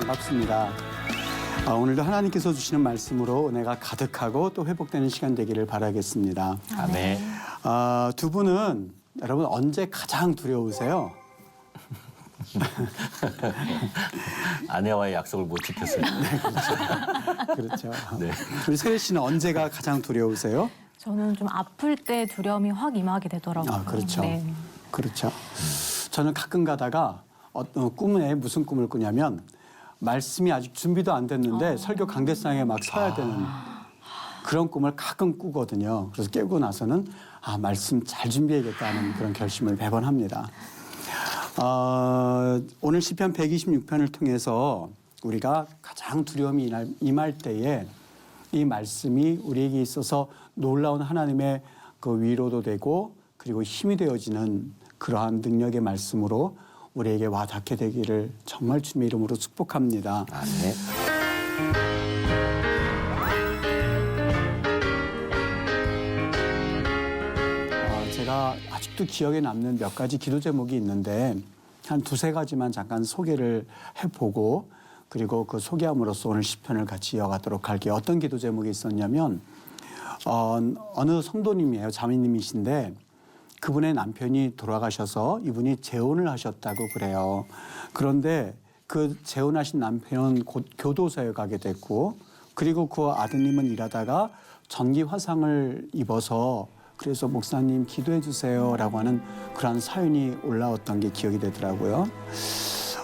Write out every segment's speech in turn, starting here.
반갑습니다. 오늘도 하나님께서 주시는 말씀으로 은혜가 가득하고 또 회복되는 시간 되기를 바라겠습니다. 아멘. 두 분은 여러분 언제 가장 두려우세요? 아내와의 약속을 못 지켰어요. 그렇죠. 네. 우리 세례 씨는 언제가 가장 두려우세요? 저는 좀 아플 때 두려움이 확 임하게 되더라고요. 그렇죠. 네. 그렇죠. 저는 가끔 가다가 꿈에 무슨 꿈을 꾸냐면 말씀이 아직 준비도 안 됐는데 설교 강대상에 막 서야 되는 그런 꿈을 가끔 꾸거든요. 그래서 깨고 나서는 말씀 잘 준비해야겠다는 그런 결심을 매번 합니다. 오늘 시편 126편을 통해서 우리가 가장 두려움이 임할 때에 이 말씀이 우리에게 있어서 놀라운 하나님의 그 위로도 되고 그리고 힘이 되어지는 그러한 능력의 말씀으로 우리에게 와닿게 되기를 정말 주님의 이름으로 축복합니다. 아멘. 제가 아직도 기억에 남는 몇 가지 기도 제목이 있는데 한 두세 가지만 잠깐 소개를 해보고 그리고 그 소개함으로써 오늘 시편을 같이 이어가도록 할게요. 어떤 기도 제목이 있었냐면 어느 성도님이에요. 자매님이신데 그분의 남편이 돌아가셔서 이분이 재혼을 하셨다고 그래요. 그런데 그 재혼하신 남편은 곧 교도소에 가게 됐고 그리고 그 아드님은 일하다가 전기 화상을 입어서 그래서 목사님 기도해 주세요라고 하는 그런 사연이 올라왔던 게 기억이 되더라고요.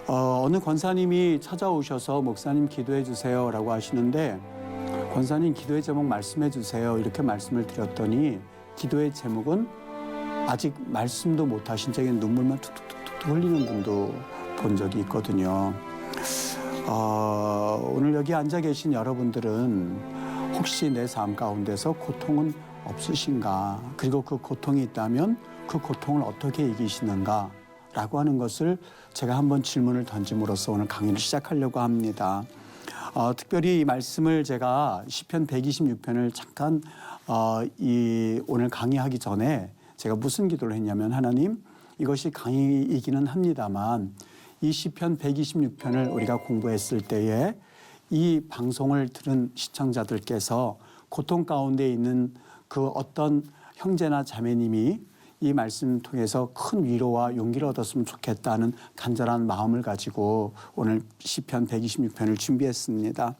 어느 권사님이 찾아오셔서 목사님 기도해 주세요라고 하시는데 권사님 기도의 제목 말씀해 주세요 이렇게 말씀을 드렸더니 기도의 제목은 아직 말씀도 못 하신 적에 눈물만 툭툭툭툭 흘리는 분도 본 적이 있거든요. 오늘 여기 앉아 계신 여러분들은 혹시 내 삶 가운데서 고통은 없으신가? 그리고 그 고통이 있다면 그 고통을 어떻게 이기시는가? 라고 하는 것을 제가 한번 질문을 던짐으로써 오늘 강의를 시작하려고 합니다. 특별히 이 말씀을 제가 시편 126편을 잠깐 오늘 강의하기 전에 제가 무슨 기도를 했냐면 하나님 이것이 강의이기는 합니다만 이 시편 126편을 우리가 공부했을 때에 이 방송을 들은 시청자들께서 고통 가운데 있는 그 어떤 형제나 자매님이 이 말씀 통해서 큰 위로와 용기를 얻었으면 좋겠다는 간절한 마음을 가지고 오늘 시편 126편을 준비했습니다.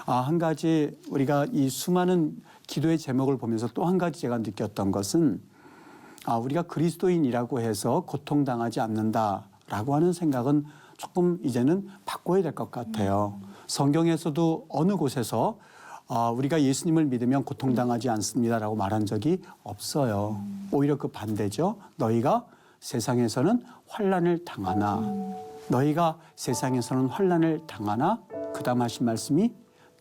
한 가지 우리가 이 수많은 기도의 제목을 보면서 또 한 가지 제가 느꼈던 것은 우리가 그리스도인이라고 해서 고통당하지 않는다라고 하는 생각은 조금 이제는 바꿔야 될 것 같아요. 성경에서도 어느 곳에서 우리가 예수님을 믿으면 고통당하지 않습니다라고 말한 적이 없어요. 오히려 그 반대죠. 너희가 세상에서는 환난을 당하나 너희가 세상에서는 환난을 당하나 그다음 하신 말씀이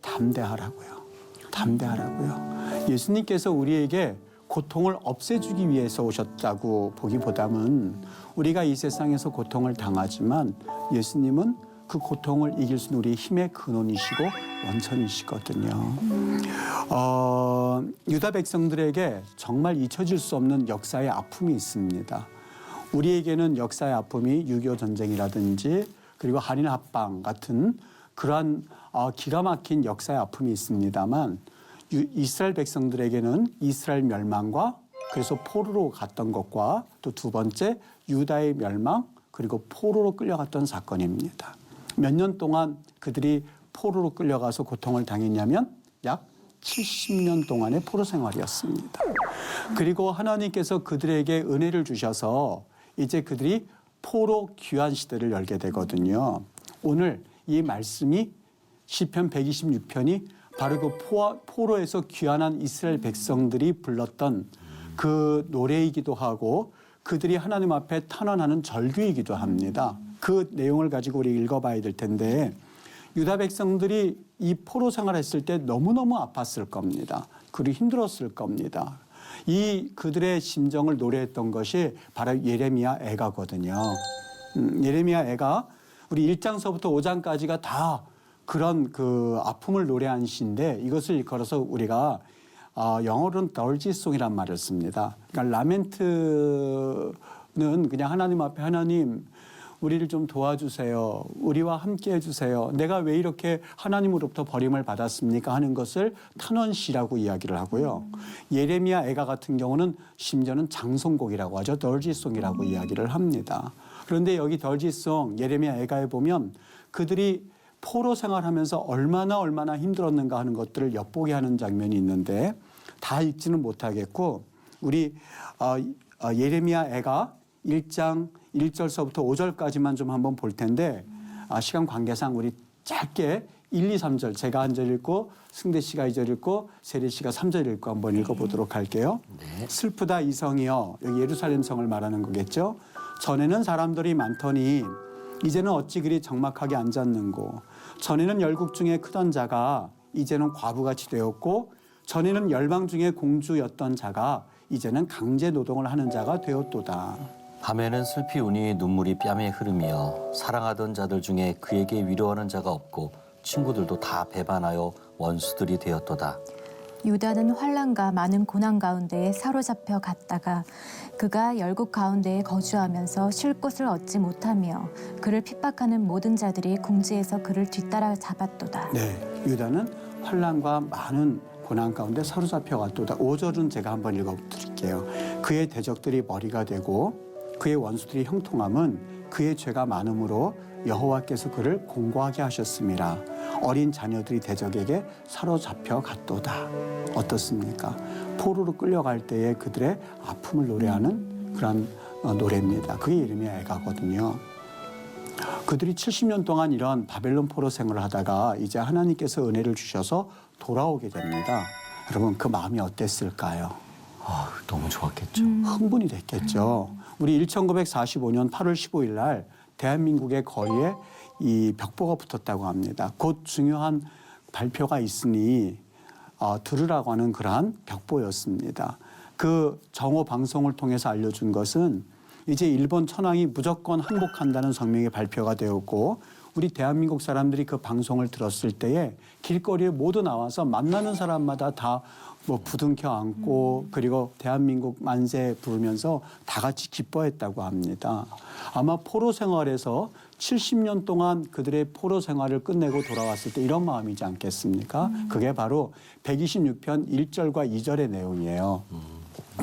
담대하라고요. 담대하라고요. 예수님께서 우리에게 고통을 없애주기 위해서 오셨다고 보기보다는 우리가 이 세상에서 고통을 당하지만 예수님은 그 고통을 이길 수 있는 우리의 힘의 근원이시고 원천이시거든요. 유다 백성들에게 정말 잊혀질 수 없는 역사의 아픔이 있습니다. 우리에게는 역사의 아픔이 6.25 전쟁이라든지 그리고 한일 합방 같은 그러한 기가 막힌 역사의 아픔이 있습니다만 이스라엘 백성들에게는 이스라엘 멸망과 그래서 포로로 갔던 것과 또 두 번째 유다의 멸망 그리고 포로로 끌려갔던 사건입니다. 몇 년 동안 그들이 포로로 끌려가서 고통을 당했냐면 약 70년 동안의 포로 생활이었습니다. 그리고 하나님께서 그들에게 은혜를 주셔서 이제 그들이 포로 귀환 시대를 열게 되거든요. 오늘 이 말씀이 시편 126편이 바로 그 포로에서 귀환한 이스라엘 백성들이 불렀던 그 노래이기도 하고 그들이 하나님 앞에 탄원하는 절규이기도 합니다. 그 내용을 가지고 우리 읽어봐야 될 텐데 유다 백성들이 이 포로 생활했을 때 너무너무 아팠을 겁니다. 그리고 힘들었을 겁니다. 이 그들의 심정을 노래했던 것이 바로 예레미야 애가거든요. 예레미야 애가 우리 1장서부터 5장까지가 다 그런 그 아픔을 노래한 시인데 이것을 일컬어서 우리가 영어로는 덜지송이란 말을 씁니다. 그러니까 라멘트는 그냥 하나님 앞에 하나님 우리를 좀 도와주세요. 우리와 함께 해주세요. 내가 왜 이렇게 하나님으로부터 버림을 받았습니까? 하는 것을 탄원시라고 이야기를 하고요. 예레미야 애가 같은 경우는 심지어는 장송곡이라고 하죠. 덜지송이라고 이야기를 합니다. 그런데 여기 덜지송 예레미야 애가에 보면 그들이 포로 생활하면서 얼마나 힘들었는가 하는 것들을 엿보게 하는 장면이 있는데 다 읽지는 못하겠고 우리 예레미야 애가 1장 1절서부터 5절까지만 좀 한번 볼 텐데 시간 관계상 우리 짧게 1, 2, 3절 제가 한 절 읽고 승대 씨가 2절 읽고 세리 씨가 3절 읽고 한번 읽어보도록 할게요. 네. 슬프다 이성이여. 여기 예루살렘 성을 말하는 거겠죠. 전에는 사람들이 많더니 이제는 어찌 그리 적막하게 앉았는고. 전에는 열국 중에 크던 자가 이제는 과부같이 되었고 전에는 열방 중에 공주였던 자가 이제는 강제 노동을 하는 자가 되었도다. 밤에는 슬피 우니 눈물이 뺨에 흐름이여 사랑하던 자들 중에 그에게 위로하는 자가 없고 친구들도 다 배반하여 원수들이 되었도다. 유다는 환난과 많은 고난 가운데에 사로잡혀 갔다가 그가 열국 가운데에 거주하면서 쉴 곳을 얻지 못하며 그를 핍박하는 모든 자들이 궁지에서 그를 뒤따라 잡았도다. 네, 유다는 환난과 많은 고난 가운데 사로잡혀 갔도다. 5절은 제가 한번 읽어드릴게요. 그의 대적들이 머리가 되고 그의 원수들이 형통함은 그의 죄가 많음으로 여호와께서 그를 공고하게 하셨음이라. 어린 자녀들이 대적에게 사로잡혀 갔도다. 어떻습니까? 포로로 끌려갈 때에 그들의 아픔을 노래하는 그런 노래입니다. 그게 예레미야 애가거든요. 그들이 70년 동안 이런 바벨론 포로 생활을 하다가 이제 하나님께서 은혜를 주셔서 돌아오게 됩니다. 여러분 그 마음이 어땠을까요? 너무 좋았겠죠. 흥분이 됐겠죠. 우리 1945년 8월 15일 날 대한민국의 거리에 이 벽보가 붙었다고 합니다. 곧 중요한 발표가 있으니 들으라고 하는 그러한 벽보였습니다. 그 정오 방송을 통해서 알려준 것은 이제 일본 천황이 무조건 항복한다는 성명이 발표가 되었고 우리 대한민국 사람들이 그 방송을 들었을 때에 길거리에 모두 나와서 만나는 사람마다 다 뭐 부둥켜 안고 그리고 대한민국 만세 부르면서 다 같이 기뻐했다고 합니다. 아마 포로 생활에서 70년 동안 그들의 포로 생활을 끝내고 돌아왔을 때 이런 마음이지 않겠습니까? 그게 바로 126편 1절과 2절의 내용이에요.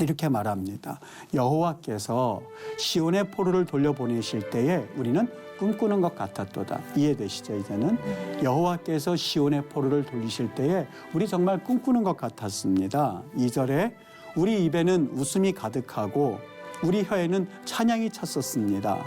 이렇게 말합니다. 여호와께서 시온의 포로를 돌려보내실 때에 우리는 꿈꾸는 것 같았도다. 이해되시죠? 이제는 여호와께서 시온의 포로를 돌리실 때에 우리 정말 꿈꾸는 것 같았습니다. 2절에 우리 입에는 웃음이 가득하고 우리 혀에는 찬양이 찼었습니다.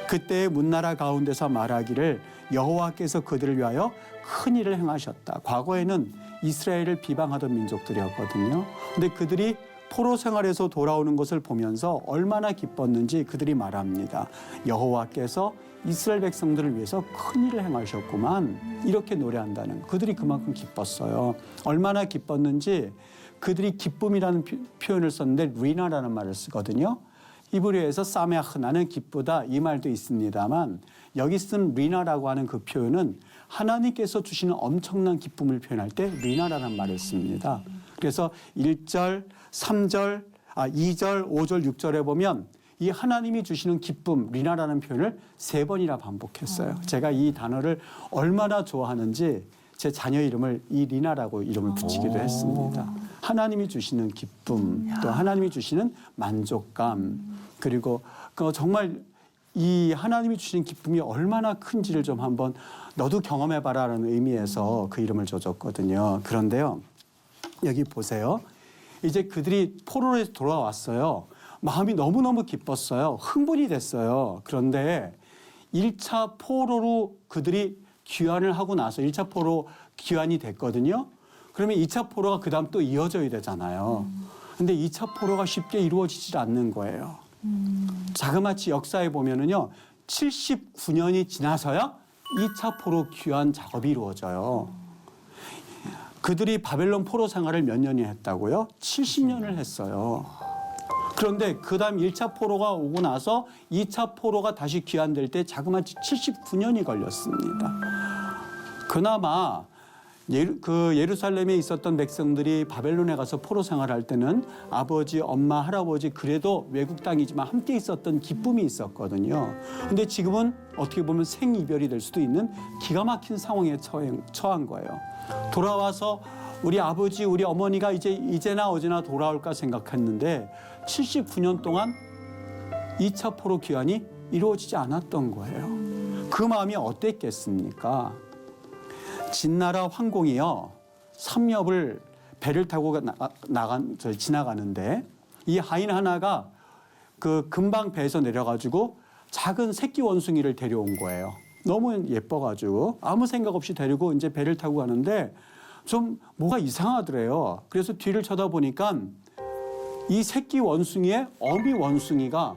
그때의 문나라 가운데서 말하기를 여호와께서 그들을 위하여 큰 일을 행하셨다. 과거에는 이스라엘을 비방하던 민족들이었거든요. 근데 그들이 포로 생활에서 돌아오는 것을 보면서 얼마나 기뻤는지 그들이 말합니다. 여호와께서 이스라엘 백성들을 위해서 큰 일을 행하셨구만. 이렇게 노래한다는 그들이 그만큼 기뻤어요. 얼마나 기뻤는지 그들이 기쁨이라는 표현을 썼는데 리나라는 말을 쓰거든요. 히브리어에서 사메아흐 나는 기쁘다 이 말도 있습니다만 여기 쓴 리나라고 하는 그 표현은 하나님께서 주시는 엄청난 기쁨을 표현할 때 리나라는 말을 씁니다. 그래서 1절, 3절, 2절, 5절, 6절에 보면 이 하나님이 주시는 기쁨, 리나라는 표현을 3번이나 반복했어요. 제가 이 단어를 얼마나 좋아하는지 제 자녀 이름을 이 리나라고 이름을 붙이기도 했습니다. 하나님이 주시는 기쁨, 또 하나님이 주시는 만족감, 그리고 정말 이 하나님이 주시는 기쁨이 얼마나 큰지를 좀 한번 너도 경험해봐라는 의미에서 그 이름을 줘줬거든요. 그런데요, 여기 보세요. 이제 그들이 포로에서 돌아왔어요. 마음이 너무너무 기뻤어요. 흥분이 됐어요. 그런데 1차 포로로 그들이 귀환을 하고 나서 1차 포로 귀환이 됐거든요. 그러면 2차 포로가 그 다음 또 이어져야 되잖아요. 근데 2차 포로가 쉽게 이루어지질 않는 거예요. 자그마치 역사에 보면은요, 79년이 지나서야 2차 포로 귀환 작업이 이루어져요. 그들이 바벨론 포로 생활을 몇 년이 했다고요? 70년을 했어요. 그런데 그 다음 1차 포로가 오고 나서 2차 포로가 다시 귀환될 때 자그마치 79년이 걸렸습니다. 그나마 예루살렘에 있었던 백성들이 바벨론에 가서 포로 생활할 때는 아버지, 엄마, 할아버지 그래도 외국 땅이지만 함께 있었던 기쁨이 있었거든요. 근데 지금은 어떻게 보면 생이별이 될 수도 있는 기가 막힌 상황에 처한 거예요. 돌아와서 우리 아버지, 우리 어머니가 이제나 어제나 돌아올까 생각했는데 79년 동안 2차 포로 귀환이 이루어지지 않았던 거예요. 그 마음이 어땠겠습니까? 진나라 황공이요, 삼엽을 배를 타고 지나가는데 이 하인 하나가 그 금방 배에서 내려가지고 작은 새끼 원숭이를 데려온 거예요. 너무 예뻐가지고 아무 생각 없이 데리고 이제 배를 타고 가는데 좀 뭐가 이상하더래요. 그래서 뒤를 쳐다보니까 이 새끼 원숭이의 어미 원숭이가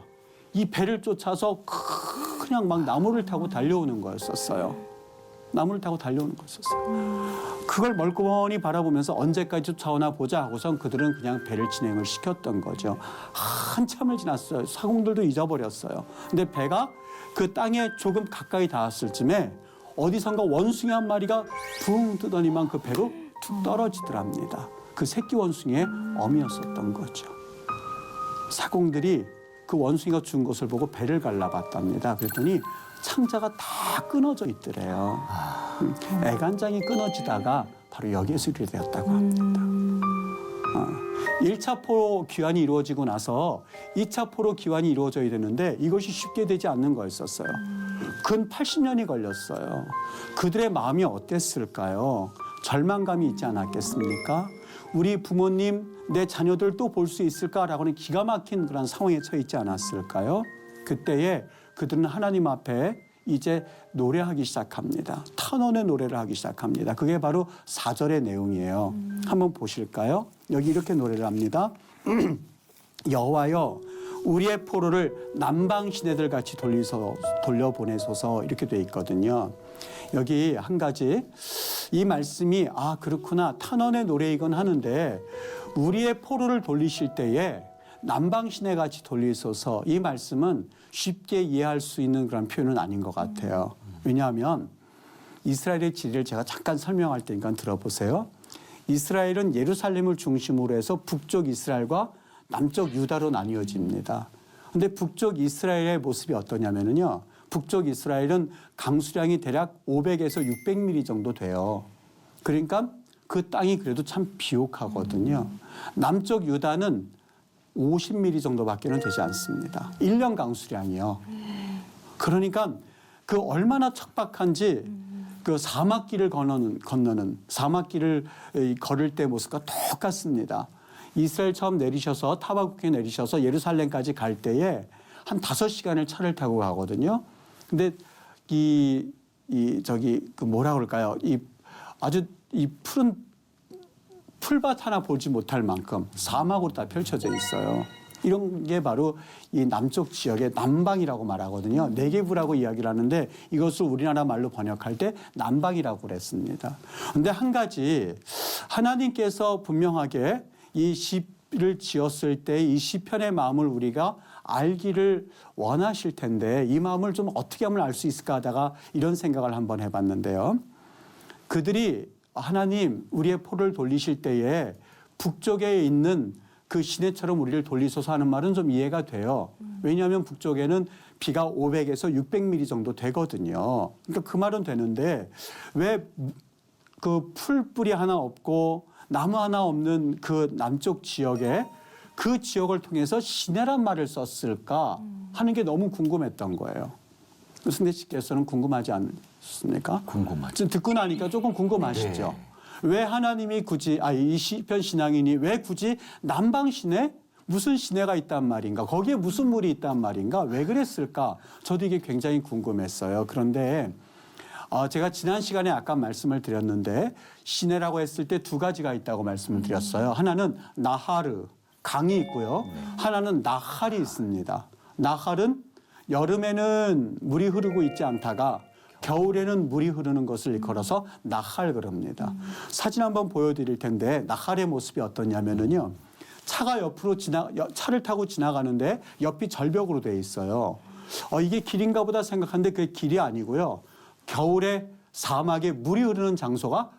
이 배를 쫓아서 그냥 막 나무를 타고 달려오는 거였었어요. 나무를 타고 달려오는 거였었어요. 그걸 멀고머니 바라보면서 언제까지 쫓아오나 보자 하고선 그들은 그냥 배를 진행을 시켰던 거죠. 한참을 지났어요. 사공들도 잊어버렸어요. 근데 배가 그 땅에 조금 가까이 닿았을 쯤에 어디선가 원숭이 한 마리가 붕 뜨더니만 그 배로 툭 떨어지더랍니다. 그 새끼 원숭이의 어미였었던 거죠. 사공들이 그 원숭이가 죽은 것을 보고 배를 갈라봤답니다. 그랬더니 창자가 다 끊어져 있더래요. 애간장이 끊어지다가 바로 여기에서 이렇게 되었다고 합니다. 1차 포로 귀환이 이루어지고 나서 2차 포로 귀환이 이루어져야 되는데 이것이 쉽게 되지 않는 거였었어요. 근 80년이 걸렸어요. 그들의 마음이 어땠을까요? 절망감이 있지 않았겠습니까? 우리 부모님, 내 자녀들 또 볼 수 있을까라고는 기가 막힌 그런 상황에 처해 있지 않았을까요? 그때에 그들은 하나님 앞에 이제 노래하기 시작합니다. 탄원의 노래를 하기 시작합니다. 그게 바로 4절의 내용이에요. 한번 보실까요? 여기 이렇게 노래를 합니다. 여호와여, 우리의 포로를 남방 시내들 같이 돌려보내소서, 이렇게 돼 있거든요. 여기 한 가지, 이 말씀이 그렇구나, 탄원의 노래이건 하는데 우리의 포로를 돌리실 때에 남방 시내 같이 돌리소서, 이 말씀은 쉽게 이해할 수 있는 그런 표현은 아닌 것 같아요. 왜냐하면 이스라엘의 지리를 제가 잠깐 설명할 테니까 들어보세요. 이스라엘은 예루살렘을 중심으로 해서 북쪽 이스라엘과 남쪽 유다로 나뉘어집니다. 그런데 북쪽 이스라엘의 모습이 어떠냐면요, 북쪽 이스라엘은 강수량이 대략 500에서 600mm 정도 돼요. 그러니까 그 땅이 그래도 참 비옥하거든요. 남쪽 유다는 50mm 정도밖에는 되지 않습니다. 1년 강수량이요. 그러니까 그 얼마나 척박한지 그 사막길을 건너는 사막길을 걸을 때 모습과 똑같습니다. 이스라엘 처음 내리셔서 타바국에 내리셔서 예루살렘까지 갈 때에 한 5시간을 차를 타고 가거든요. 근데 뭐라 그럴까요? 아주 푸른 풀밭 하나 보지 못할 만큼 사막으로 다 펼쳐져 있어요. 이런 게 바로 이 남쪽 지역의 남방이라고 말하거든요. 네게브라고 이야기를 하는데 이것을 우리나라 말로 번역할 때 남방이라고 그랬습니다. 그런데 한 가지, 하나님께서 분명하게 이 시를 지었을 때 이 시편의 마음을 우리가 알기를 원하실 텐데 이 마음을 좀 어떻게 하면 알 수 있을까 하다가 이런 생각을 한번 해봤는데요. 그들이 하나님, 우리의 포를 돌리실 때에 북쪽에 있는 그 시내처럼 우리를 돌리소서 하는 말은 좀 이해가 돼요. 왜냐하면 북쪽에는 비가 500에서 600mm 정도 되거든요. 그러니까 그 말은 되는데 왜 그 풀뿌리 하나 없고 나무 하나 없는 그 남쪽 지역에 그 지역을 통해서 시내란 말을 썼을까 하는 게 너무 궁금했던 거예요. 승대 씨께서는 궁금하지 않습니까? 궁금하죠. 지금 듣고 나니까 조금 궁금하시죠? 네. 왜 하나님이 굳이 이 시편 신앙인이 왜 굳이 남방 시내 무슨 시내가 있단 말인가? 거기에 무슨 물이 있단 말인가? 왜 그랬을까? 저도 이게 굉장히 궁금했어요. 그런데 제가 지난 시간에 아까 말씀을 드렸는데 시내라고 했을 때 두 가지가 있다고 말씀을 드렸어요. 하나는 나하르, 강이 있고요. 하나는 나할이 있습니다. 나할은 여름에는 물이 흐르고 있지 않다가 겨울에는 물이 흐르는 것을 걸어서 나할 그럽니다. 사진 한번 보여드릴 텐데 나할의 모습이 어떠냐면요. 차가 차를 타고 지나가는데 옆이 절벽으로 돼 있어요. 이게 길인가 보다 생각하는데 그게 길이 아니고요. 겨울에 사막에 물이 흐르는 장소가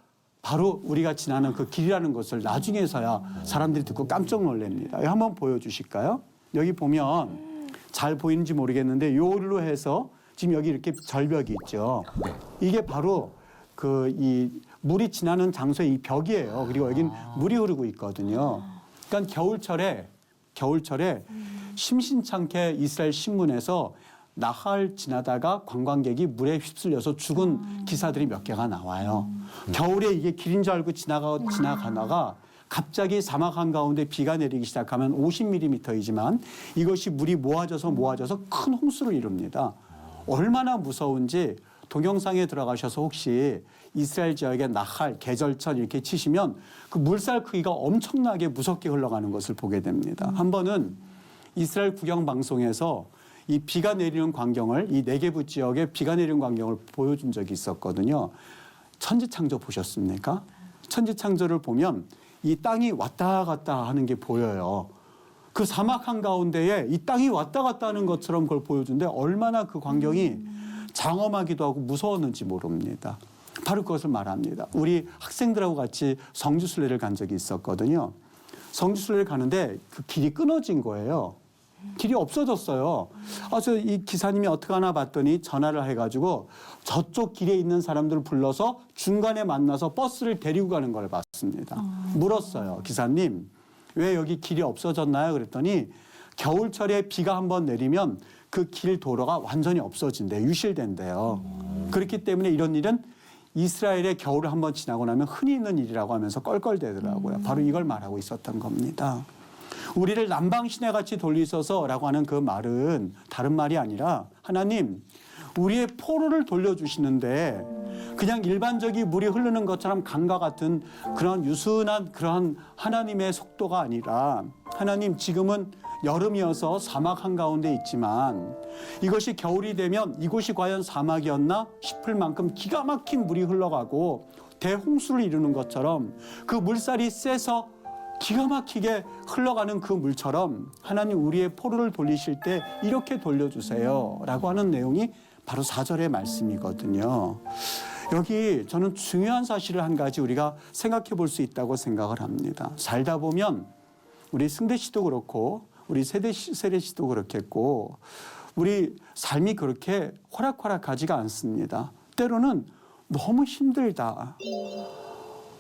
바로 우리가 지나는 그 길이라는 것을 나중에서야 사람들이 듣고 깜짝 놀랍니다. 이거 한번 보여주실까요? 여기 보면 잘 보이는지 모르겠는데 요로 해서 지금 여기 이렇게 절벽이 있죠. 이게 바로 그 이 물이 지나는 장소의 이 벽이에요. 그리고 여긴 물이 흐르고 있거든요. 그러니까 겨울철에 심심찮게 이스라엘 신문에서 나할 지나다가 관광객이 물에 휩쓸려서 죽은 기사들이 몇 개가 나와요. 겨울에 이게 길인 줄 알고 지나가다가 갑자기 사막 한가운데 비가 내리기 시작하면 50mm이지만 이것이 물이 모아져서 큰 홍수를 이룹니다. 얼마나 무서운지 동영상에 들어가셔서 혹시 이스라엘 지역의 나할, 계절천 이렇게 치시면 그 물살 크기가 엄청나게 무섭게 흘러가는 것을 보게 됩니다. 한 번은 이스라엘 국영 방송에서 이 비가 내리는 광경을 이 네게부 지역에 비가 내리는 광경을 보여준 적이 있었거든요. 천지창조 보셨습니까? 천지창조를 보면 이 땅이 왔다 갔다 하는 게 보여요. 그 사막 한가운데에 이 땅이 왔다 갔다 하는 것처럼 그걸 보여주는데 얼마나 그 광경이 장엄하기도 하고 무서웠는지 모릅니다. 바로 그것을 말합니다. 우리 학생들하고 같이 성지순례를 간 적이 있었거든요. 성지순례를 가는데 그 길이 끊어진 거예요. 길이 없어졌어요. 저 이 기사님이 어떻게 하나 봤더니 전화를 해가지고 저쪽 길에 있는 사람들을 불러서 중간에 만나서 버스를 데리고 가는 걸 봤습니다. 물었어요. 기사님, 왜 여기 길이 없어졌나요? 그랬더니 겨울철에 비가 한번 내리면 그 길 도로가 완전히 없어진대요. 유실된대요. 그렇기 때문에 이런 일은 이스라엘의 겨울을 한번 지나고 나면 흔히 있는 일이라고 하면서 껄껄대더라고요. 바로 이걸 말하고 있었던 겁니다. 우리를 남방시내 같이 돌리소서라고 하는 그 말은 다른 말이 아니라 하나님 우리의 포로를 돌려주시는데 그냥 일반적인 물이 흐르는 것처럼 강과 같은 그런 유순한 그런 하나님의 속도가 아니라 하나님 지금은 여름이어서 사막 한가운데 있지만 이것이 겨울이 되면 이곳이 과연 사막이었나 싶을 만큼 기가 막힌 물이 흘러가고 대홍수를 이루는 것처럼 그 물살이 세서 기가 막히게 흘러가는 그 물처럼 하나님 우리의 포로를 돌리실 때 이렇게 돌려주세요 라고 하는 내용이 바로 4절의 말씀이거든요. 여기 저는 중요한 사실을 한 가지 우리가 생각해 볼 수 있다고 생각을 합니다. 살다 보면 우리 승대 씨도 그렇고 우리 세례 씨도 그렇겠고 우리 삶이 그렇게 호락호락하지가 않습니다. 때로는 너무 힘들다.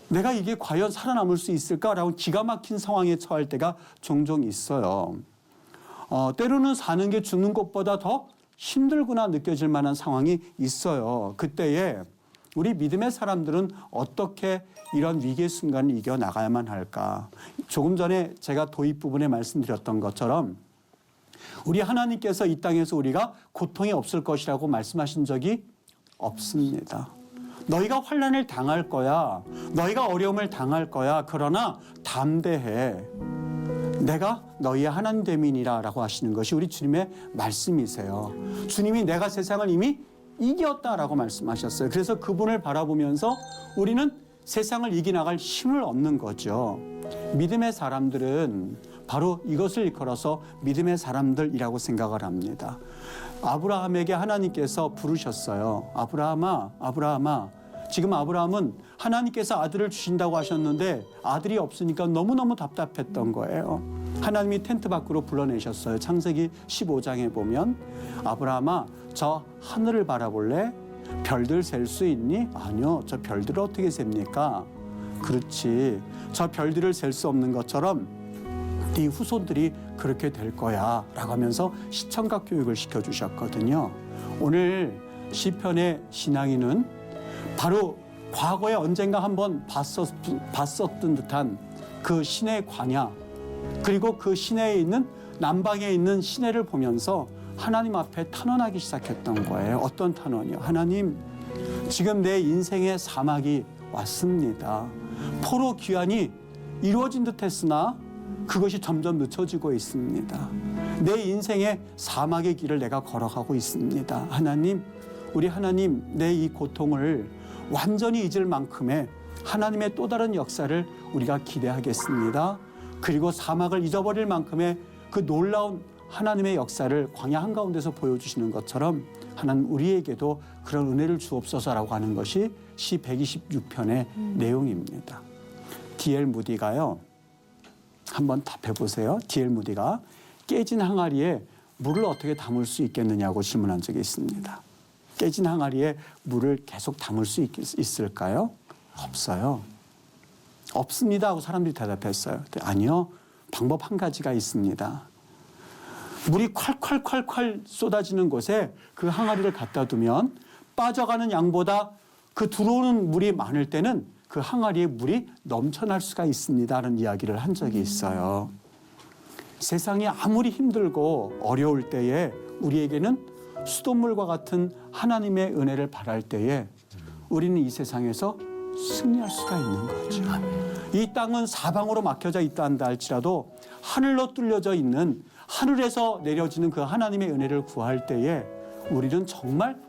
내가 이게 과연 살아남을 수 있을까라고 기가 막힌 상황에 처할 때가 종종 있어요. 때로는 사는 게 죽는 것보다 더 힘들구나 느껴질 만한 상황이 있어요. 그때에 우리 믿음의 사람들은 어떻게 이런 위기의 순간을 이겨나가야만 할까? 조금 전에 제가 도입 부분에 말씀드렸던 것처럼 우리 하나님께서 이 땅에서 우리가 고통이 없을 것이라고 말씀하신 적이 없습니다. 너희가 환난을 당할 거야. 너희가 어려움을 당할 거야. 그러나 담대해. 내가 너희의 하나님 됨이니라 라고 하시는 것이 우리 주님의 말씀이세요. 주님이 내가 세상을 이미 이겼다라고 말씀하셨어요. 그래서 그분을 바라보면서 우리는 세상을 이겨나갈 힘을 얻는 거죠. 믿음의 사람들은 바로 이것을 일컬어서 믿음의 사람들이라고 생각을 합니다. 아브라함에게 하나님께서 부르셨어요. 아브라함아, 아브라함아. 지금 아브라함은 하나님께서 아들을 주신다고 하셨는데 아들이 없으니까 너무너무 답답했던 거예요. 하나님이 텐트 밖으로 불러내셨어요. 창세기 15장에 보면 아브라함아, 저 하늘을 바라볼래? 별들 셀 수 있니? 아니요. 저 별들을 어떻게 셉니까? 그렇지. 저 별들을 셀 수 없는 것처럼 네 후손들이 그렇게 될 거야 라고 하면서 시청각 교육을 시켜주셨거든요. 오늘 시편의 신앙인은 바로 과거에 언젠가 한번 봤었던 듯한 그 시내 광야 그리고 그 시내에 있는 남방에 있는 시내를 보면서 하나님 앞에 탄원하기 시작했던 거예요. 어떤 탄원이요? 하나님, 지금 내 인생의 사막이 왔습니다. 포로 귀환이 이루어진 듯 했으나 그것이 점점 늦춰지고 있습니다. 내 인생의 사막의 길을 내가 걸어가고 있습니다. 하나님, 우리 하나님, 내 이 고통을 완전히 잊을 만큼의 하나님의 또 다른 역사를 우리가 기대하겠습니다. 그리고 사막을 잊어버릴 만큼의 그 놀라운 하나님의 역사를 광야 한가운데서 보여주시는 것처럼 하나님 우리에게도 그런 은혜를 주옵소서라고 하는 것이 시 126편의 내용입니다. D.L. 무디가요. 한번 답해 보세요. D.L. 무디가 깨진 항아리에 물을 어떻게 담을 수 있겠느냐고 질문한 적이 있습니다. 깨진 항아리에 물을 계속 담을 수 있을까요? 없어요. 없습니다 하고 사람들이 대답했어요. 아니요. 방법 한 가지가 있습니다. 물이 콸콸콸콸 쏟아지는 곳에 그 항아리를 갖다 두면 빠져가는 양보다 그 들어오는 물이 많을 때는 그 항아리에 물이 넘쳐날 수가 있습니다라는 이야기를 한 적이 있어요. 세상이 아무리 힘들고 어려울 때에 우리에게는 수돗물과 같은 하나님의 은혜를 바랄 때에 우리는 이 세상에서 승리할 수가 있는 거죠. 이 땅은 사방으로 막혀져 있다 할지라도 하늘로 뚫려져 있는 하늘에서 내려지는 그 하나님의 은혜를 구할 때에 우리는 정말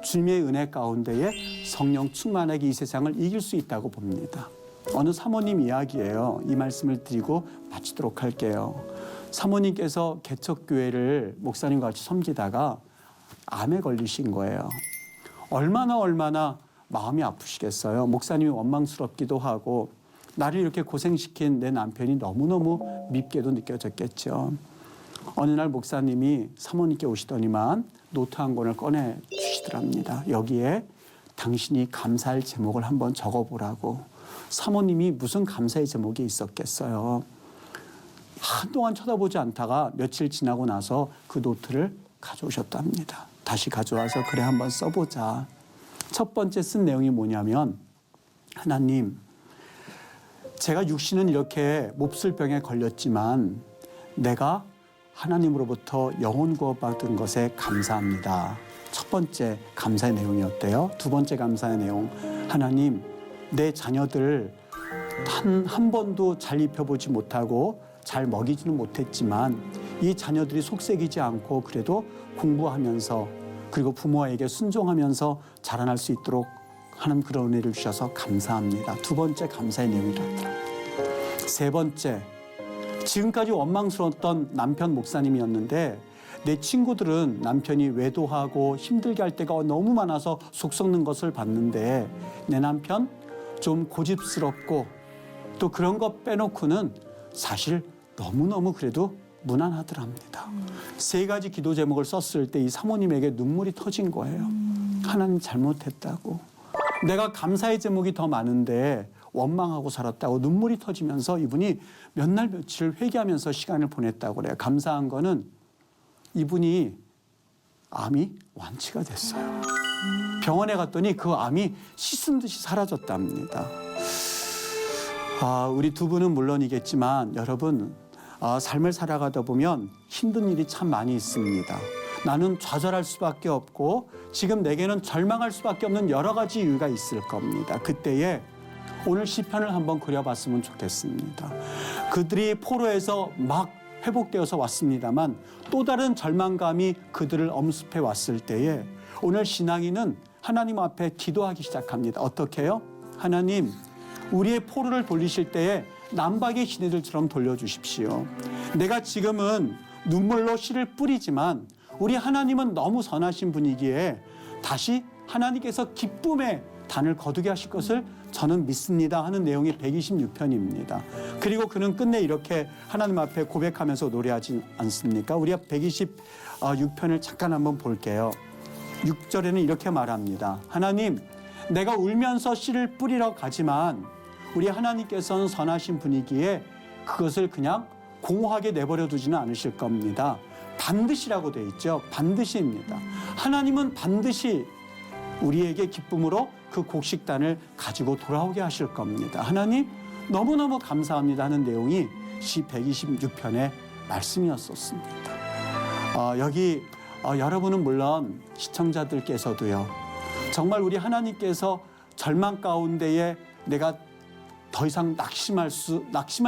주님의 은혜 가운데에 성령 충만하게 이 세상을 이길 수 있다고 봅니다. 어느 사모님 이야기예요. 이 말씀을 드리고 마치도록 할게요. 사모님께서 개척교회를 목사님과 같이 섬기다가 암에 걸리신 거예요. 얼마나 마음이 아프시겠어요. 목사님이 원망스럽기도 하고 나를 이렇게 고생시킨 내 남편이 너무너무 밉게도 느껴졌겠죠. 어느 날 목사님이 사모님께 오시더니만 노트 한 권을 꺼내 주시더랍니다. 여기에 당신이 감사할 제목을 한번 적어보라고. 사모님이 무슨 감사의 제목이 있었겠어요. 한동안 쳐다보지 않다가 며칠 지나고 나서 그 노트를 가져오셨답니다. 다시 가져와서 그래 한번 써보자. 첫 번째 쓴 내용이 뭐냐면 하나님, 제가 육신은 이렇게 몹쓸 병에 걸렸지만 내가 하나님으로부터 영혼 구원받은 것에 감사합니다. 첫 번째 감사의 내용이었대요. 두 번째 감사의 내용, 하나님, 내 자녀들 한 번도 잘 입혀보지 못하고 잘 먹이지는 못했지만 이 자녀들이 속색이지 않고 그래도 공부하면서 그리고 부모에게 순종하면서 자라날 수 있도록 하는 그런 은혜를 주셔서 감사합니다. 두 번째 감사의 내용이었다. 세 번째, 지금까지 원망스러웠던 남편 목사님이었는데 내 친구들은 남편이 외도하고 힘들게 할 때가 너무 많아서 속 썩는 것을 봤는데 내 남편 좀 고집스럽고 또 그런 거 빼놓고는 사실 너무너무 그래도 무난하더랍니다. 세 가지 기도 제목을 썼을 때 이 사모님에게 눈물이 터진 거예요. 하나님 잘못했다고. 내가 감사의 제목이 더 많은데 원망하고 살았다고 눈물이 터지면서 이분이 몇 날 며칠 회개하면서 시간을 보냈다고 그래요. 감사한 거는 이분이 암이 완치가 됐어요. 병원에 갔더니 그 암이 씻은 듯이 사라졌답니다. 우리 두 분은 물론이겠지만 여러분, 삶을 살아가다 보면 힘든 일이 참 많이 있습니다. 나는 좌절할 수밖에 없고 지금 내게는 절망할 수밖에 없는 여러 가지 이유가 있을 겁니다. 그때에 오늘 시편을 한번 그려봤으면 좋겠습니다. 그들이 포로에서 막 회복되어서 왔습니다만 또 다른 절망감이 그들을 엄습해 왔을 때에 오늘 신앙인은 하나님 앞에 기도하기 시작합니다. 어떻게 해요? 하나님, 우리의 포로를 돌리실 때에 남박의 시내들처럼 돌려주십시오. 내가 지금은 눈물로 씨를 뿌리지만 우리 하나님은 너무 선하신 분이기에 다시 하나님께서 기쁨의 단을 거두게 하실 것을 저는 믿습니다 하는 내용이 126편입니다. 그리고 그는 끝내 이렇게 하나님 앞에 고백하면서 노래하지 않습니까? 우리가 126편을 잠깐 한번 볼게요. 6절에는 이렇게 말합니다. 하나님, 내가 울면서 씨를 뿌리러 가지만 우리 하나님께서는 선하신 분이기에 그것을 그냥 공허하게 내버려 두지는 않으실 겁니다. 반드시라고 되어 있죠. 반드시입니다. 하나님은 반드시 우리에게 기쁨으로 그 곡식단을 가지고 돌아오게 하실 겁니다. 하나님 너무너무 감사합니다 하는 내용이 시 126편의 말씀이었었습니다. 여기 여러분은 물론 시청자들께서도요. 정말 우리 하나님께서 절망 가운데에 내가 더 이상 낙심할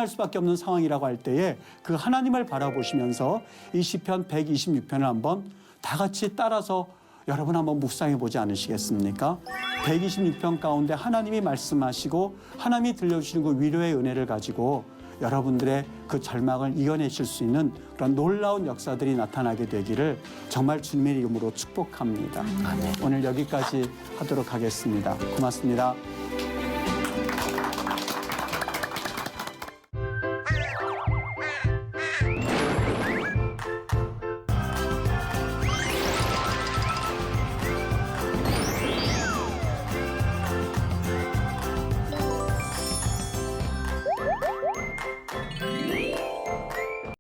수밖에 없는 상황이라고 할 때에 그 하나님을 바라보시면서 이 시편 126편을 한번 다 같이 따라서 여러분 한번 묵상해 보지 않으시겠습니까? 126편 가운데 하나님이 말씀하시고 하나님이 들려주시는 그 위로의 은혜를 가지고 여러분들의 그 절망을 이겨내실 수 있는 그런 놀라운 역사들이 나타나게 되기를 정말 주님의 이름으로 축복합니다. 아멘. 오늘 여기까지 하도록 하겠습니다. 고맙습니다.